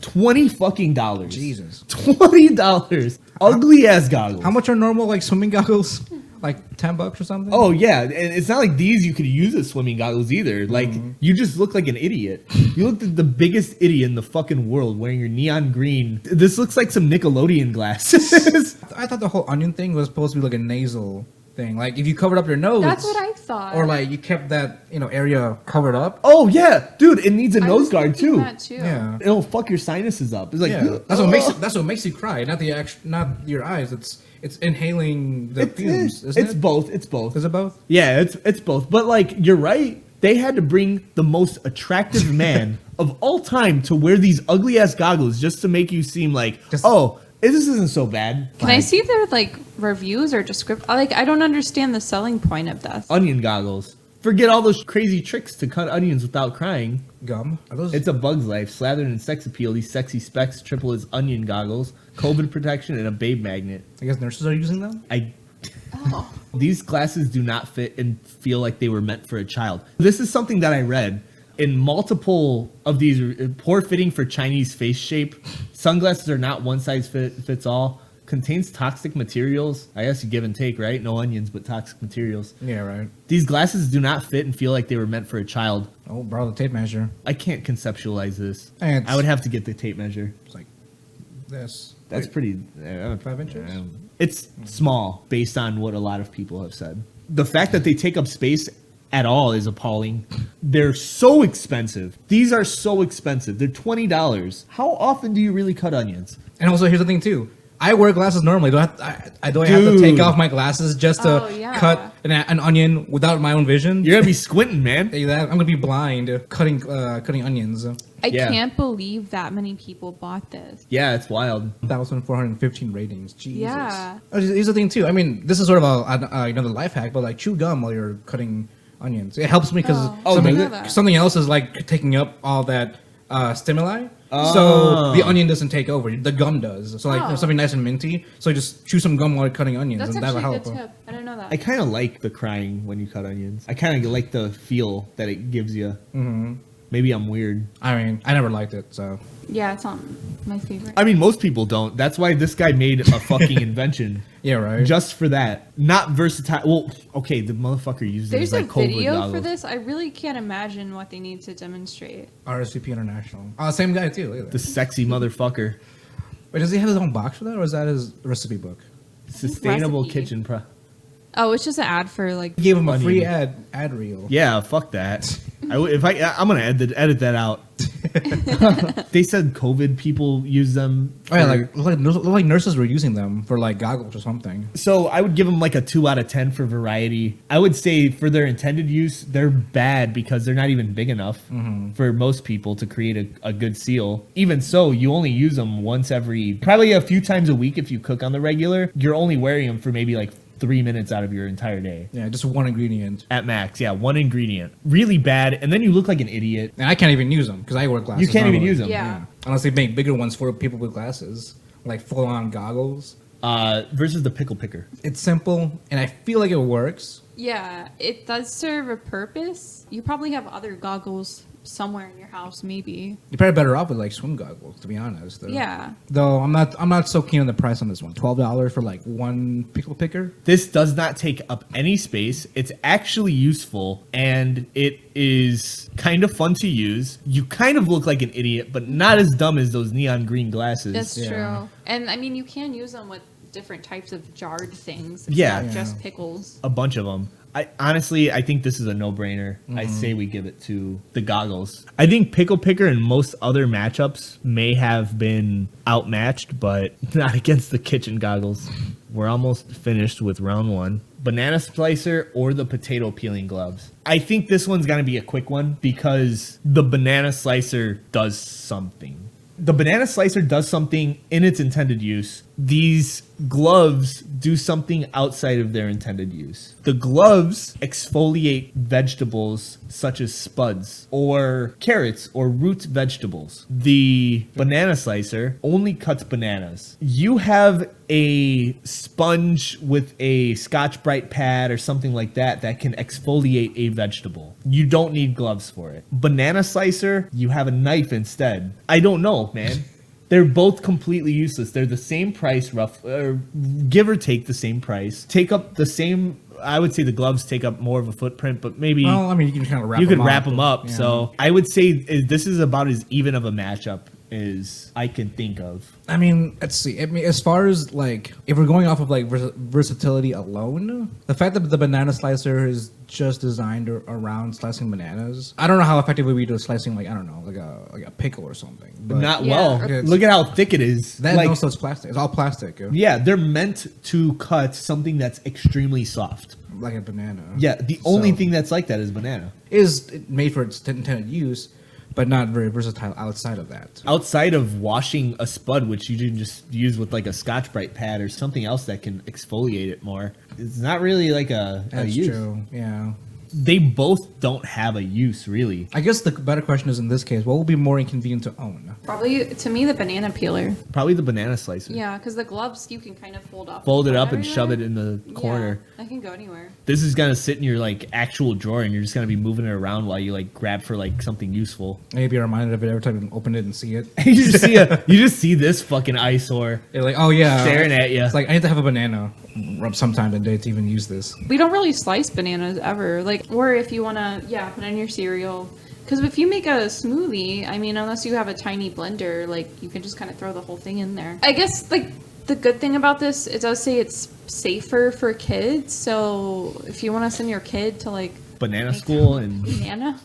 $20 Jesus. $20. Ugly ass goggles. How much are normal, like, swimming goggles? Like $10 or something? Oh yeah, and it's not like these you could use as swimming goggles either. Like you just look like an idiot. You look like the biggest idiot in the fucking world wearing your neon green. This looks like some Nickelodeon glasses. I thought the whole onion thing was supposed to be like a nasal thing. Like, if you covered up your nose. That's what I thought. Or, like, you kept that, area covered up. Oh yeah, dude, it needs a I nose was guard thinking too. that too. Yeah. It'll fuck your sinuses up. It's like Yeah. That's what makes you cry, not not your eyes. It's inhaling the fumes, isn't it's it? both. It's both. Is it both? Yeah, it's both. But like you're right. They had to bring the most attractive man of all time to wear these ugly ass goggles just to make you seem like, oh, this isn't so bad. Can I see their like reviews or description? Like, I don't understand the selling point of this. Onion goggles. Forget all those crazy tricks to cut onions without crying. Gum? Are those? It's a bug's life. Slathered in sex appeal, these sexy specs triple as onion goggles, COVID protection, and a babe magnet. I guess nurses are using them? These glasses do not fit and feel like they were meant for a child. This is something that I read. In multiple of these, poor fitting for Chinese face shape. Sunglasses are not one size fits all. Contains toxic materials. I guess you give and take, right? No onions, but toxic materials. Yeah, right. These glasses do not fit and feel like they were meant for a child. Oh, borrow the tape measure. I can't conceptualize this. And I would have to get the tape measure. It's like this. That's Wait, pretty. 5 inches? It's small based on what a lot of people have said. The fact that they take up space at all is appalling. They're so expensive. These are so expensive. They're $20. How often do you really cut onions? And also, here's the thing too. I wear glasses normally. I don't have to Dude. take off my glasses just to Oh, yeah. cut an onion without my own vision. You're gonna be squinting, man. I'm gonna be blind cutting onions. I Yeah. can't believe that many people bought this. Yeah, it's wild. 1,415 ratings. Jesus. Yeah. Here's the thing too. I mean, this is sort of another life hack, but like chew gum while you're cutting onions. It helps me because Oh, does I know it? that. something else is like taking up all that stimuli. Oh. So the onion doesn't take over. The gum does. So like Oh. something nice and minty. So you just chew some gum while you're cutting onions, That's and that'll actually a help. good tip. I didn't know that. I kind of like the crying when you cut onions. I kind of like the feel that it gives you. Mm-hmm. Maybe I'm weird. I mean, I never liked it. So Yeah, it's not my favorite. I mean, most people don't. That's why this guy made a fucking invention. yeah, right. Just for that. Not versatile. Well, okay, the motherfucker uses There's like a COVID video goggles. for this. I really can't imagine what they need to demonstrate. RSVP International. Oh, same guy too. Look at The that. sexy motherfucker. Wait, does he have his own box for that, or is that his recipe book? Sustainable Recipe. kitchen pro. Oh, it's just an ad for like. He gave him a Onion. free ad reel. Yeah, fuck that. I'm gonna edit that out. They said COVID people use them. Oh yeah, for- like nurses were using them for like goggles or something. So I would give them like a 2 out of 10 for variety. I would say for their intended use, they're bad because they're not even big enough for most people to create a good seal. Even so, you only use them once probably a few times a week if you cook on the regular. You're only wearing them for maybe like 3 minutes out of your entire day. Yeah, just one ingredient. At max, yeah, one ingredient. Really bad, and then you look like an idiot. And I can't even use them because I wear glasses. You can't even normally. use them. Yeah. Unless they make bigger ones for people with glasses, like full-on goggles. Versus the pickle picker. It's simple, and I feel like it works. Yeah, it does serve a purpose. You probably have other goggles somewhere in your house, maybe. You're probably better off with like swim goggles, to be honest. Though. Yeah. Though I'm not so keen on the price on this one. $12 for like one pickle picker. This does not take up any space. It's actually useful, and it is kind of fun to use. You kind of look like an idiot, but not as dumb as those neon green glasses. That's Yeah. true. And I mean, you can use them with different types of jarred things. It's Yeah. not Yeah. just pickles. A bunch of them. I think this is a no-brainer. I say we give it to the goggles. I think pickle picker and most other matchups may have been outmatched, but not against the kitchen goggles. We're almost finished with round 1. Banana slicer or the potato peeling gloves. I think this one's gonna be a quick one because the banana slicer does something. The banana slicer does something in its intended use. These gloves do something outside of their intended use. The gloves exfoliate vegetables such as spuds or carrots or root vegetables. The banana slicer only cuts bananas. You have a sponge with a Scotch-Brite pad or something like that that can exfoliate a vegetable. You don't need gloves for it. Banana slicer, you have a knife instead. I don't know, man. They're both completely useless. They're the same price, give or take the same price. Take up the same. I would say the gloves take up more of a footprint, but maybe Well, I mean, you can kind of wrap. you could them wrap them up. Yeah. So I would say this is about as even of a matchup as I can think of. I mean, let's see. I mean, as far as like, if we're going off of like versatility alone, the fact that the banana slicer is just designed around slicing bananas, I don't know how effective it would be to slicing like, I don't know, like a pickle or something. But Not Yeah. well. Okay, Look at how thick it is. that Like, also is plastic. It's all plastic, yeah, they're meant to cut something that's extremely soft. like a banana. Yeah, the only So- thing that's like that is banana. is made for its intended use, but not very versatile outside of that. Outside of washing a spud, which you can just use with like a Scotch-Brite pad or something else that can exfoliate it more, it's not really like a That's use. true. Yeah. They both don't have a use, really. I guess the better question is in this case, what will be more inconvenient to own? Probably, to me, the banana peeler. Probably the banana slicer. Yeah, because the gloves you can kind of fold up. Fold it put up and shove it everywhere. in the corner. Yeah, I can go anywhere. This is gonna sit in your like actual drawer, and you're just gonna be moving it around while you like grab for like something useful. Maybe you're reminded of it every time you open it and see it. you just see this fucking eyesore You're like, oh yeah, staring at you. It's like I need to have a banana sometime today to even use this. We don't really slice bananas ever. Like, or if you want to, put in your cereal. Because if you make a smoothie, I mean, unless you have a tiny blender, like, you can just kind of throw the whole thing in there. I guess, like, the good thing about this, it does say it's safer for kids. So if you want to send your kid to, like, Banana make school and banana,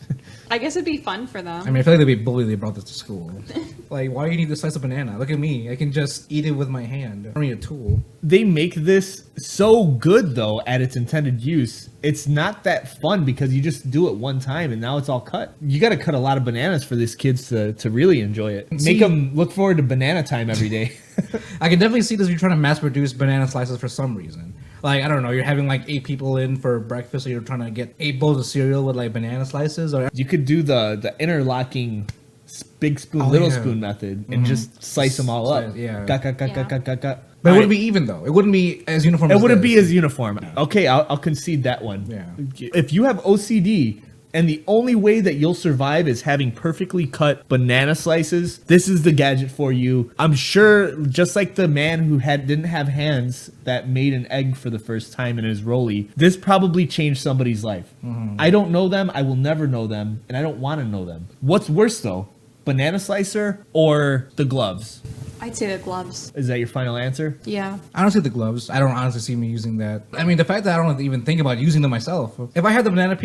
I guess it'd be fun for them. I mean, I feel like they'd be bullied. They brought this to school. Like, why do you need to slice a banana? Look at me. I can just eat it with my hand. I don't need a tool. They make this so good though at its intended use. It's not that fun because you just do it one time and now it's all cut. You got to cut a lot of bananas for these kids to really enjoy it. See- Make them look forward to banana time every day. I can definitely see this if you're trying to mass produce banana slices for some reason. Like, I don't know, you're having like 8 people in for breakfast, so you're trying to get 8 bowls of cereal with like banana slices. Or You could do the interlocking big spoon, Oh, little yeah. spoon method and just slice them all up. Yeah. Got, got, got, Yeah. got, got, got, got. But it All wouldn't right. be even though. It wouldn't be as uniform. It as wouldn't be this. as uniform. Okay, I'll concede that one. Yeah. If you have OCD and the only way that you'll survive is having perfectly cut banana slices, this is the gadget for you. I'm sure, just like the man who didn't have hands that made an egg for the first time in his rollie, this probably changed somebody's life. I don't know them. I will never know them, and I don't want to know them. What's worse though? Banana slicer or the gloves? I'd say the gloves. Is that your final answer? Yeah. Honestly, the gloves. I don't honestly see me using that. I mean, the fact that I don't even think about using them myself. If I had the banana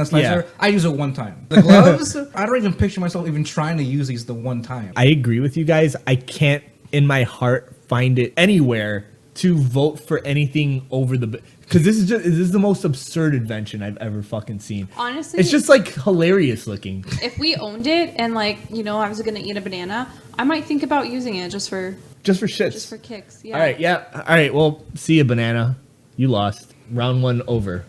slicer, Yeah. I use it one time. The gloves, I don't even picture myself even trying to use these the one time. I agree with you guys. I can't, in my heart, find it anywhere to vote for anything over the... Because this is the most absurd invention I've ever fucking seen. Honestly, It's just like hilarious looking. if we owned it and like, you know, I was gonna eat a banana, I might think about using it just for Just for shits. kicks. Yeah. All right, yeah. All right, well, see you, banana. You lost. Round 1 over.